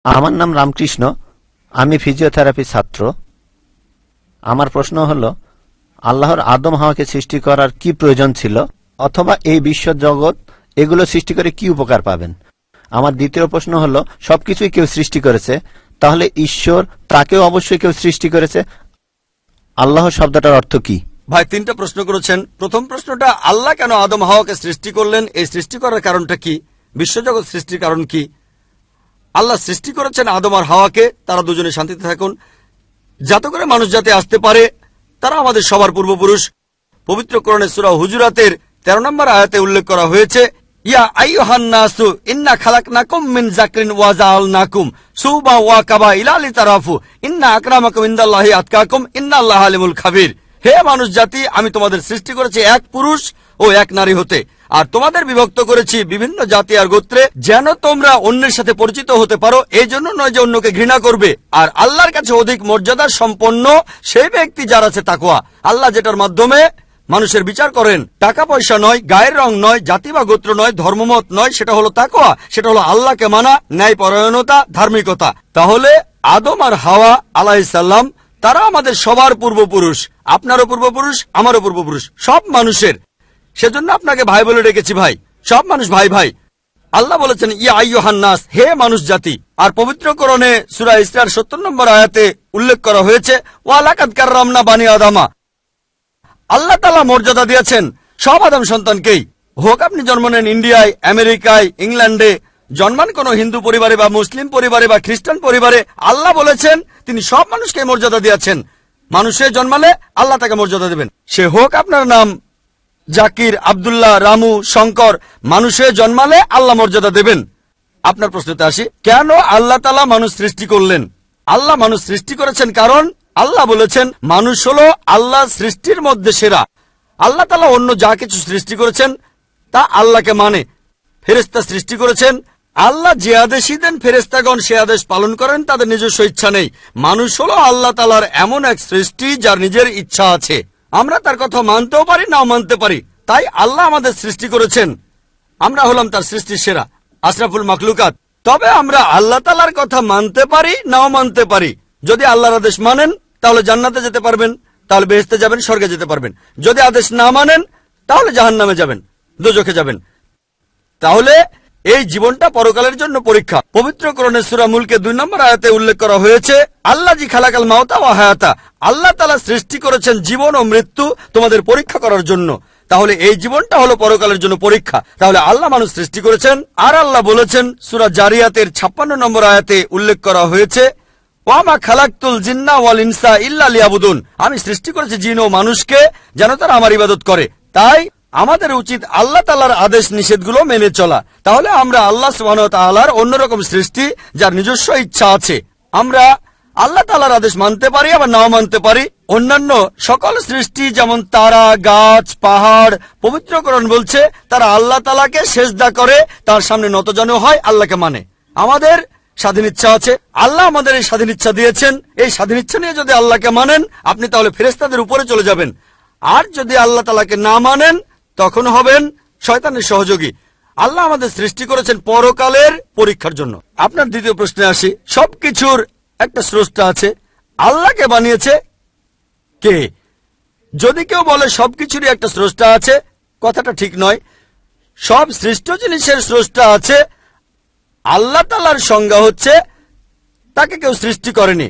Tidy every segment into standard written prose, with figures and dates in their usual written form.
আমার নাম রামকৃষ্ণ, আমি ফিজিওথেরাপি ছাত্র। আমার প্রশ্ন হলো, আল্লাহর আদম হাওয়াকে সৃষ্টি করার কি প্রয়োজন ছিল, অথবা এই বিশ্ব জগৎ এগুলো সৃষ্টি করে কি উপকার পাবেন? আমার দ্বিতীয় প্রশ্ন হলো, সবকিছুই কেউ সৃষ্টি করেছে, তাহলে ঈশ্বর তাকেও অবশ্যই কেউ সৃষ্টি করেছে। আল্লাহ শব্দটার অর্থ কি? ভাই 3টা প্রশ্ন করেছেন। প্রথম প্রশ্নটা, আল্লাহ কেন আদম হাওয়াকে সৃষ্টি করলেন, এই সৃষ্টি করার কারণটা কি, বিশ্বজগৎ সৃষ্টির কারণ কি? আল্লাহ সৃষ্টি করেছেন আদম আর হাওয়াকে, তারা দুজনে শান্তিতে থাকুন, যাতে করে মানুষ যাতে আসতে পারে। তারা আমাদের সবার পূর্বপুরুষ। পবিত্র কোরআনে সূরা হুজুরাতের 13 নম্বর আয়াতে উল্লেখ করা হয়েছে, ইয়া আইয়ুহান নাসু ইন্না খালাকনাকুম মিন যাকরিন ওয়া জাআলনাকুম শুবা ওয়া কাবাইলা লিতারাফু ইন্না আকরামাকুম ইনদাল্লাহি আতকাকুম ইন্নাল্লাহা আলিমুল খাবীর। হে মানুষ জাতি, আমি তোমাদের সৃষ্টি করেছি এক পুরুষ ও এক নারী হতে, আর তোমাদের বিভক্ত করেছি বিভিন্ন জাতি আর গোত্রে, যেন তোমরা অন্যের সাথে পরিচিত হতে পারো। এই জন্য নয় যে অন্যকে ঘৃণা করবে। আর আল্লাহর কাছে অধিক মর্যাদা সম্পন্ন সেই ব্যক্তি যার আছে তাকওয়া। আল্লাহ যেটার মাধ্যমে মানুষের বিচার করেন, টাকা পয়সা নয়, গায়ের রং নয়, জাতি বা গোত্র নয়, ধর্মমত নয়, সেটা হলো তাকওয়া। সেটা হলো আল্লাহকে মানা, ন্যায়পরায়ণতা, ধার্মিকতা। তাহলে আদম আর হাওয়া আলাইহিস সালাম তারা আমাদের সবার পূর্বপুরুষ, আপনারও পূর্বপুরুষ, আমারও পূর্বপুরুষ, সব মানুষের। সেজন্য আপনাকে ভাই বলে ডেকেছি। ভাই, সব মানুষ ভাই ভাই। আল্লাহ বলেছেন, ইয়া আইয়ুহান নাস, হে মানুষ জাতি। আর পবিত্র কোরআনে সূরা ইসরার 70 নম্বর আয়াতে উল্লেখ করা হয়েছে, ওয়া লাকাদ কাররামনা বানি আদামা। আল্লাহ তাআলা মর্যাদা দিয়েছেন সব আদম সন্তানকেই। হোক আপনি জন্ম নেন ইন্ডিয়ায়, আমেরিকায়, ইংল্যান্ডে, জন্মান কোন হিন্দু পরিবারে বা মুসলিম পরিবারে বা খ্রিস্টান পরিবারে, আল্লাহ বলেছেন তিনি সব মানুষকে মর্যাদা দিয়েছেন। মানুষে জন্মালে আল্লাহ তাকে মর্যাদা দেবেন। সে হোক আপনার নাম জাকির, আব্দুল্লাহ, রামু, শঙ্কর, মানুষে জন্মালে আল্লাহ মর্যাদা দেবেন। আপনার প্রশ্নতে আসি, কেন আল্লাহ তাআলা মানুষ সৃষ্টি করলেন? আল্লাহ মানুষ সৃষ্টি করেছেন কারণ আল্লাহ বলেছেন মানুষ হলো আল্লাহ সৃষ্টির মধ্যে সেরা। আল্লাহ তাআলা অন্য যা কিছু সৃষ্টি করেছেন তা আল্লাহকে মানে। ফেরেশতা সৃষ্টি করেছেন, আল্লাহ যে আদেশই দেন ফেরেশতাগণ সে আদেশ পালন করেন, তাদের নিজস্ব ইচ্ছা নেই। মানুষ হলো আল্লাহ তাআলার এমন এক সৃষ্টি যার নিজের ইচ্ছা আছে। আমরা তার কথা মানতেও পারি, নাও মানতে পারি। তাই আল্লাহ আমাদের সৃষ্টি করেছেন, আমরা হলাম তার সৃষ্টির সেরা, আশরাফুল মাখলুকাত। তবে আমরা আল্লাহ তাআলার কথা মানতে পারি, নাও মানতে পারি। যদি আল্লাহর আদেশ মানেন তাহলে জান্নাতে যেতে পারবেন, তাহলে বেহেশতে যাবেন, স্বর্গে যেতে পারবেন। যদি আদেশ না মানেন তাহলে জাহান্নামে যাবেন, দোজখে যাবেন। তাহলে এই জীবনটা পরকালের জন্য পরীক্ষা। পবিত্র কোরআনে সূরা মুলকে 2 নম্বর আয়াতে উল্লেখ করা হয়েছে, আল্লাযী খালাকাল মাউতা ওয়া হায়াতা। আল্লাহ তাআলা সৃষ্টি করেছেন জীবন ও মৃত্যু তোমাদের পরীক্ষা করার জন্য। তাহলে এই জীবনটা হলো পরকালের জন্য পরীক্ষা। তাহলে আল্লাহ মানুষ সৃষ্টি করেছেন। আর আল্লাহ বলেছেন সূরা জারিয়াতের 56 নম্বর আয়াতে উল্লেখ করা হয়েছে, ওয়া মা খালাকতুল জিন্না ওয়াল ইনসা ইল্লা লিয়াবুদুন। আমি সৃষ্টি করেছি জিন ও মানুষকে যেন তারা আমার ইবাদত করে। তাই আমাদের উচিত আল্লাহ তাআলার আদেশ নিষেধগুলো মেনে চলা। তাহলে আমরা আল্লাহ সুবহানাহু ওয়া তাআলার অন্যরকম সৃষ্টি যার নিজস্ব ইচ্ছা আছে। আমরা আল্লাহ তাআলার আদেশ মানতে পারি, আবার নাও মানতে পারি। অন্যান্য সকল সৃষ্টি যেমন তারা, গাছ, পাহাড়, পবিত্র কোরআন বলছে তারা আল্লাহ তাআলাকে সেজদা করে, তার সামনে নতজানু হয়, আল্লাহকে মানে। আমাদের স্বাধীন ইচ্ছা আছে, আল্লাহ আমাদের এই স্বাধীন ইচ্ছা দিয়েছেন। এই স্বাধীন ইচ্ছা নিয়ে যদি আল্লাহকে মানেন আপনি তাহলে ফেরেশতাদের উপরে চলে যাবেন। আর যদি আল্লাহ তাআলাকে না মানেন তখন হবেন শয়তানের সহযোগী। আল্লাহ আমাদের সৃষ্টি করেছেন পরকালের পরীক্ষার জন্য। আপনার দ্বিতীয় প্রশ্নে আসি, সবকিছুর একটা স্রষ্টা আছে, আল্লাহকে বানিয়েছে কে? যদি কেউ বলে সবকিছুরই একটা স্রষ্টা আছে, কথাটা ঠিক নয়। সব সৃষ্ট জিনিসের স্রষ্টা আছে। আল্লাহ তাআলার সংজ্ঞা হচ্ছে তাকে কেউ সৃষ্টি করেনি।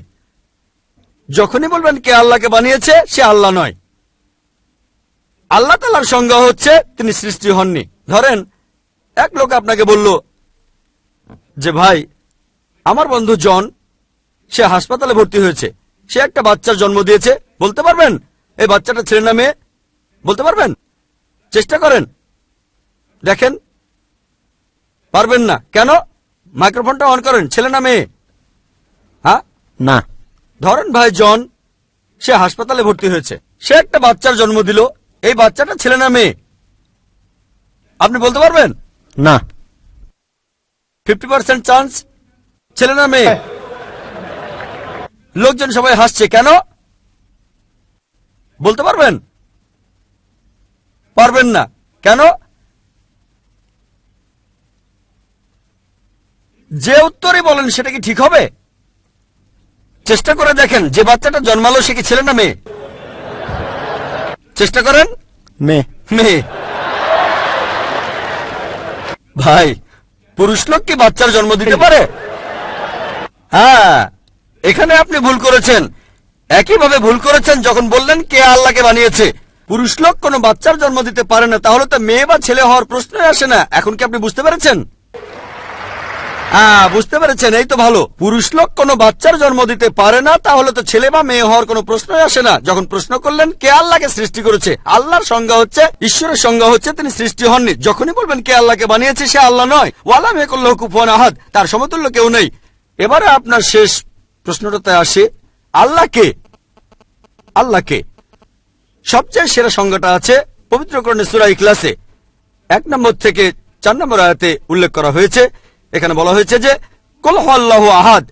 যখনই বলবেন কে আল্লাহকে বানিয়েছে, সে আল্লাহ নয়। আল্লাহ তাআলার সংজ্ঞা হচ্ছে তিনি সৃষ্টি হননি। ধরেন এক লোক আপনাকে বলল যে ভাই, আমার বন্ধু জন, সে হাসপাতালে ভর্তি হয়েছে, সে একটা বাচ্চার জন্ম দিয়েছে। বলতে পারবেন এই বাচ্চাটা ছেলে না মেয়ে? বলতে পারবেন? চেষ্টা করেন, দেখেন। পারবেন না কেন? মাইক্রোফোনটা অন করেন। ছেলে না মেয়ে? হ্যাঁ না। ধরেন ভাই জন, সে হাসপাতালে ভর্তি হয়েছে, সে একটা বাচ্চার জন্ম দিল। এই বাচ্চাটা ছেলে না মেয়ে? আপনি বলতে পারবেন? না। 50% চান্স ছেলে না মেয়ে। লোকজন সবাই হাসছে কেন? বলতে পারবেন? পারবেন না কেন? যে উত্তরই বলেন সেটা কি ঠিক হবে? চেষ্টা করে দেখেন, যে বাচ্চাটা জন্মালো সে কি ছেলে না মেয়ে? চেষ্টা করেন। মেয়ে। মেয়ে। ভাই, পুরুষ লোক কি বাচ্চার জন্ম দিতে পারে? হ্যাঁ, এখানে আপনি ভুল করেছেন। একইভাবে ভুল করেছেন যখন বললেন কে আল্লাহকে বানিয়েছে। পুরুষ লোক কোনো বাচ্চার জন্ম দিতে পারে না, তাহলে তো মেয়ে বা ছেলে হওয়ার প্রশ্নই আসে না। এখন কি আপনি বুঝতে পেরেছেন? বুঝতে পেরেছেন, এই তো ভালো। পুরুষ লোক কোনো বাচ্চার জন্ম দিতে পারে না, তাহলে তো ছেলে বা মেয়ে হওয়ার কোনো প্রশ্নই আসে না। যখন প্রশ্ন করলেন কে আল্লাহকে সৃষ্টি করেছে, আল্লাহর সংজ্ঞা হচ্ছে, ঈশ্বরের সংজ্ঞা হচ্ছে তিনি সৃষ্টি হননি। যখনই বলবেন কে আল্লাহকে বানিয়েছে, সে আল্লাহ নয়। ওয়ালাম ইয়াকুল্লাহু কুফুয়ান আহাদ, তার সমতুল্য কেউ নেই। এবারে আপনার শেষ প্রশ্নটাতে আসে, আল্লাহ কে? আল্লাহ কে? সবচেয়ে সেরা সংজ্ঞাটা আছে পবিত্র কোরআনে সূরা ইখলাসে 1 নম্বর থেকে 4 নম্বর আয়াতে উল্লেখ করা হয়েছে। এখানে বলা হয়েছে যে কুল হুয়াল্লাহু আহাদ,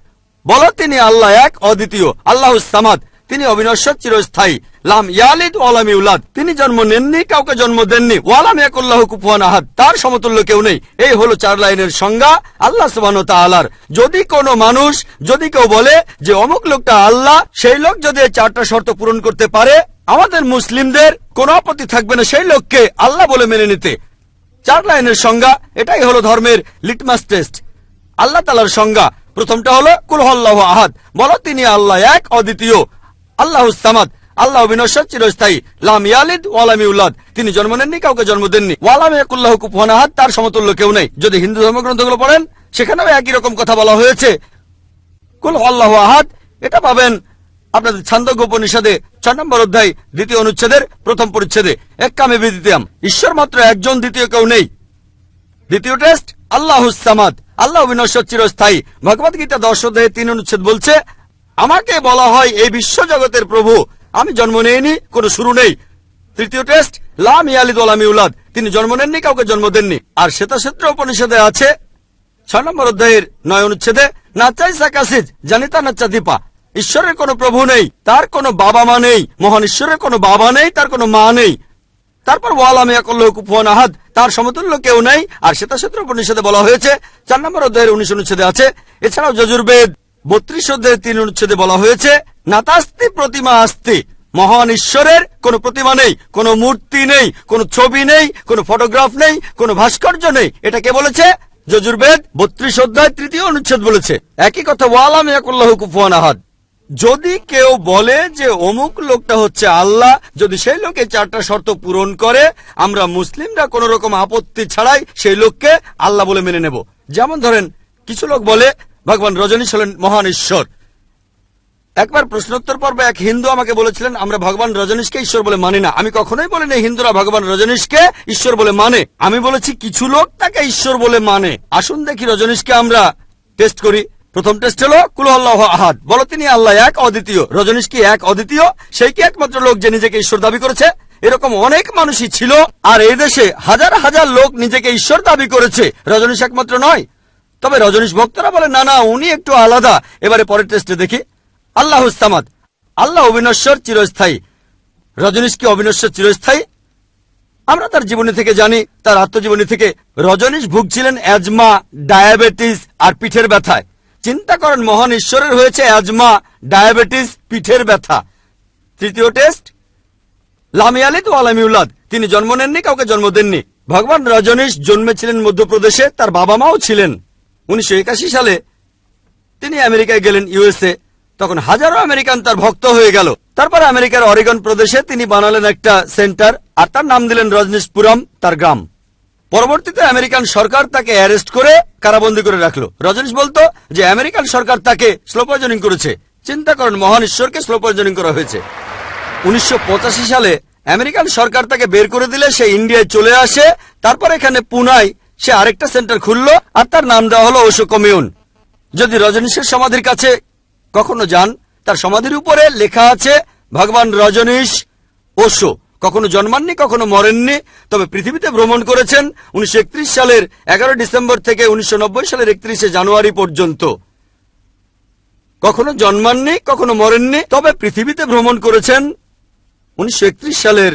বলো তিনি আল্লাহ এক, অদ্বিতীয়। আল্লাহুস সামাদ, তিনি অবিনশ্বর, চিরস্থায়ী। লাম ইয়ালিদ ওয়া লাম ইউলাদ, তিনি জন্ম নেননি, কাউকে জন্ম দেননি। ওয়া লাম ইয়াকুল্লাহু কুফুয়ান আহাদ, তার সমতুল্য কেউ নেই। এই হলো 4 লাইনের সংজ্ঞা আল্লাহ সুবহানাহু ওয়া তাআলার। যদি কোনো মানুষ, যদি কেউ বলে যে অমুক লোকটা আল্লাহ, সেই লোক যদি এই 4টা শর্ত পূরণ করতে পারে, আমাদের মুসলিমদের কোনো আপত্তি থাকবে না সেই লোককে আল্লাহ বলে মেনে নিতে। 4 লাইনের সংজ্ঞা, এটাই হলো ধর্মের লিটমাস টেস্ট। আল্লাহ তাআলার সংজ্ঞা প্রথমটা হলো কুল হুয়াল্লাহু আহাদ, বলো তিনি আল্লাহ এক, অদ্বিতীয়। আল্লাহুস সামাদ, আল্লাহ অবিনশ্বর, চিরস্থায়ী। লাম ইয়ালিদ ওয়া লাম ইউলাদ, তিনি জন্ম নেননি, কাউকে জন্ম দেননি। ওয়া লাম ইয়াকুল্লাহু কুফুয়ান আহাদ, তার সমতুল্য কেউ নেই। যদি হিন্দু ধর্মগ্রন্থগুলো পড়েন, সেখানেও একই রকম কথা বলা হয়েছে। কুল হুয়াল্লাহু আহাদ, এটা পাবেন আপনাদের ছান্দোগ্য উপনিষদে 6 নম্বর অধ্যায় 2য় অনুচ্ছেদের 1ম পরিচ্ছেদে। এক্কামে বিদ্বিতীয়াম, ঈশ্বর মাত্র একজন, দ্বিতীয় কেউ নেই। দ্বিতীয় টেস্ট আল্লাহুস সামাদ, আল্লাহ অবিনশ্বর, চিরস্থায়ী। ভগবত গীতা 10 অধ্যায়ে 3 অনুচ্ছেদ বলছে, আমাকে বলা হয় এই বিশ্ব জগতের প্রভু, আমি জন্ম নেইনি, কোনো শুরু নেই। তৃতীয় টেস্ট লাম ইয়ালিদ ওয়া লাম ইউলাদ, তিনি জন্ম নেননি, কাউকে জন্ম দেননি। আর শ্বেতাক্ষেত্র উপনিষদে আছে 6 নম্বর অধ্যায়ের 9 অনুচ্ছেদে, নাচাই সাকাসিজ জানিতা নাচা দীপা, ঈশ্বরের কোনো প্রভু নেই, তার কোনো বাবা মা নেই। মহান ঈশ্বরের কোনো বাবা নেই, তার কোনো মা নেই। তারপর ওয়ালাম ইয়াকুল্লাহু কুফুয়ান আহাদ, তার সমতুল্য কেউ নেই। আর শ্বেতাক্ষেত্র উপনিষদে বলা হয়েছে 4 নম্বর অধ্যায়ের 19 অনুচ্ছেদে আছে। এছাড়াও যজুর্বেদ 32 অধ্যায়ের 3 অনুচ্ছেদে বলা হয়েছে, নাতাস্তি প্রতিমা আস্তি, মহান ঈশ্বরের কোনো প্রতিমা নেই, কোনো মূর্তি নেই, কোনো ছবি নেই, কোনো ফটোগ্রাফ নেই, কোনো ভাস্কর্য নেই। এটা কে বলেছে? যজুর্বেদ 32 অধ্যায় 3য় অনুচ্ছেদ বলেছে একই কথা, ওয়ালাম ইয়াকুল্লাহু কুফুয়ান আহাদ। যদি কেউ বলে যে অমুক লোকটা হচ্ছে আল্লাহ, যদি সেই লোকে 4টা শর্ত পূরণ করে, আমরা মুসলিমরা কোন রকম আপত্তি ছাড়াই সেই লোককে আল্লাহ বলে মেনে নেব। যেমন ধরেন, কিছু লোক বলে ভগবান রজনীশ হলেন মহান ঈশ্বর। একবার প্রশ্নোত্তর পর্বে এক হিন্দু আমাকে বলেছিলেন, আমরা ভগবান রজনীশকে ঈশ্বর বলে মানি না। আমি কখনোই বলিনি হিন্দুরা ভগবান রজনীশকে ঈশ্বর বলে মানে। আমি বলেছি কিছু লোক তাকে ঈশ্বর বলে মানে। আসুন দেখি রজনীশকে আমরা টেস্ট করি। প্রথম টেস্ট হলো কুল হুয়াল্লাহু আহাদ, বলো তিনি আল্লাহ এক, অদ্বিতীয়। রজনীশ কি এক, অদ্বিতীয়? সেই কি একমাত্র লোক যে নিজেকে ঈশ্বর দাবি করেছে? এরকম অনেক মানুষই ছিল, আর এই দেশে হাজার হাজার লোক নিজেকে ঈশ্বর দাবি করেছে। রজনীশ একমাত্র নয়। তবে রজনীশ ভক্তরা বলে না না, উনি একটু আলাদা। এবারে পরের টেস্টে দেখি। আল্লাহুস সামাদ, আল্লাহ অবিনশ্বর, চিরস্থায়ী। রজনীশ কি অবিনশ্বর, চিরস্থায়ী? আমরা তার জীবনী থেকে জানি, তার আত্মজীবনী থেকে। রজনীশ ভুগছিলেন অ্যাজমা, ডায়াবেটিস আর পিঠের ব্যথায়। চিন্তা করেন, মহান ঈশ্বরের হয়েছে অ্যাজমা, ডায়াবেটিস, পিঠের ব্যথা। তৃতীয় টেস্ট লাম ইয়ালিদ ওয়া লাম ইউলাদ, তিনি জন্ম নেননি, কাউকে জন্ম দেননি। ভগবান রজনীশ জন্মেছিলেন মধ্যপ্রদেশে, তার বাবা মাও ছিলেন। 1981 সালে তিনি আমেরিকায় গেলেন, ইউএসএ। তখন হাজারো আমেরিকান তার ভক্ত হয়ে গেল। তারপর আমেরিকার অরিগন প্রদেশে তিনি বানালেন একটা সেন্টার, আর তার নাম দিলেন রজনীশপুরম, তার গ্রাম। পরবর্তীতে আমেরিকান সরকার তাকে অ্যারেস্ট করে কারাবন্দী করে রাখলো। রজনীশ বলতো যে আমেরিকান সরকার তাকে স্লো পয়জনিং করেছে। চিন্তা করেন, মহান ঈশ্বরকে স্লো পয়জনিং করা হয়েছে। 1985 সালে আমেরিকান সরকার তাকে বের করে দিলে সে ইন্ডিয়ায় চলে আসে। তারপর এখানে পুনায় সে আরেকটা সেন্টার খুললো, আর তার নাম দেওয়া হলো ওশো কমিউন। যদি রজনীশের সমাধির কাছে কখনো যান, তার সমাধির উপরে লেখা আছে ভগবান রজনীশ ওশো। কখনো জন্মাননি, কখনো মরেননি, তবে পৃথিবীতে ভ্রমণ করেছেন 1931 সালের 11 ডিসেম্বর থেকে 1990 সালের 31 জানুয়ারি পর্যন্ত। কখনো জন্মাননি, কখনো মরেননি, তবে পৃথিবীতে ভ্রমণ করেছেন 1931 সালের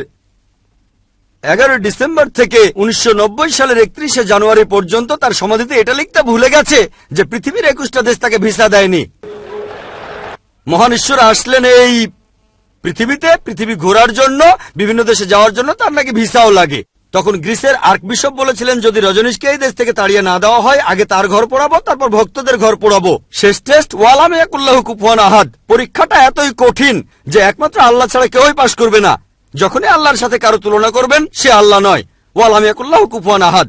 11 ডিসেম্বর থেকে 1990 সালের 31 জানুয়ারি পর্যন্ত তার সমাধিতে এটা লিখতে ভুলে গেছে যে পৃথিবীর 21টা দেশ তাকে ভিসা দেয়নি। মহান ঈশ্বর আসলেন এই পৃথিবীতে পৃথিবী ঘোরার জন্য, বিভিন্ন দেশে যাওয়ার জন্য তার নাকি ভিসাও লাগে। তখন গ্রিসের আর্কবিশপ বলেছিলেন, যদি রজনীশকে এই দেশ থেকে তাড়িয়ে না দেওয়া হয়, আগে তার ঘর পোড়াবো, তারপর ভক্তদের ঘর পোড়াবো। শেষ টেস্ট ওয়ালাম ইয়াকুল্লাহু কুফুয়ান আহাদ। পরীক্ষাটা এতই কঠিন যে একমাত্র আল্লাহ ছাড়া কেউই পাশ করবে না। যখনই আল্লাহর সাথে কারো তুলনা করবেন, সে আল্লাহ নয়। ওয়ালাম ইয়াকুল্লাহু কুফুয়ান আহাদ।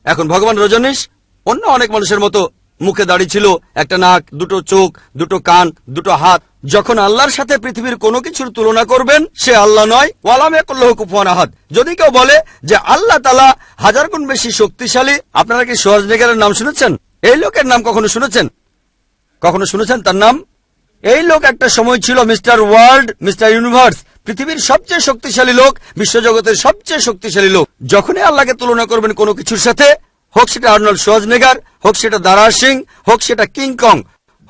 এখন ভগবান রজনীশ অন্য অনেক মানুষের মতো মুখে দাড়ি ছিল, একটা নাক, দুটো চোখ, দুটো কান, দুটো হাত। যখন আল্লাহর সাথে পৃথিবীর কোনো কিছুর তুলনা করবেন, সে আল্লাহ নয়। ওয়ালাম ইয়াকুল্লাহু কুফুয়ান আহাদ। যদি কেউ বলে যে আল্লাহ তাআলা 1000 গুণ বেশি শক্তিশালী, আপনারা কি শোয়ার্জনেগারের নাম শুনেছেন? এই লোকের নাম কখনো শুনেছেন? কখনো শুনেছেন তার নাম? এই লোক একটা সময় ছিল মিস্টার ওয়ার্ল্ড, মিস্টার ইউনিভার্স, পৃথিবীর সবচেয়ে শক্তিশালী লোক, বিশ্বজগতের সবচেয়ে শক্তিশালী লোক। যখনই আল্লাহকে তুলনা করবেন কোনো কিছুর সাথে, হোক সেটা আর্নল্ড শোয়ার্জনেগার, হোক সেটা দারা সিং, হোক সেটা কিং কং,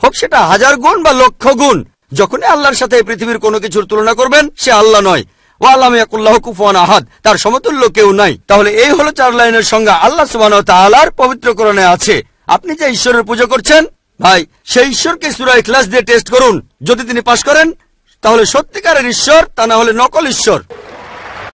হোক সেটা 1000 গুণ বা লক্ষ গুণ, যখনই আল্লাহর সাথে পৃথিবীর কোনো কিছুর তুলনা করবেন, সে আল্লাহ নয়। ওয়ালাম ইয়াকুল্লাহু কুফুয়ান আহাদ। তার সমতুল্য কেউ নাই। তাহলে এই হলো 4 লাইনের সংজ্ঞা আল্লাহ সুবহানাহু ওয়া তাআলার পবিত্র কোরআনে আছে। আপনি যে ঈশ্বরের পূজা করছেন, ভাই, সেই ঈশ্বরকে সূরা ইখলাস দিয়ে টেস্ট করুন। যদি তিনি পাশ করেন, তাহলে সত্যিকারের ঈশ্বর, তা না হলে নকল ঈশ্বর।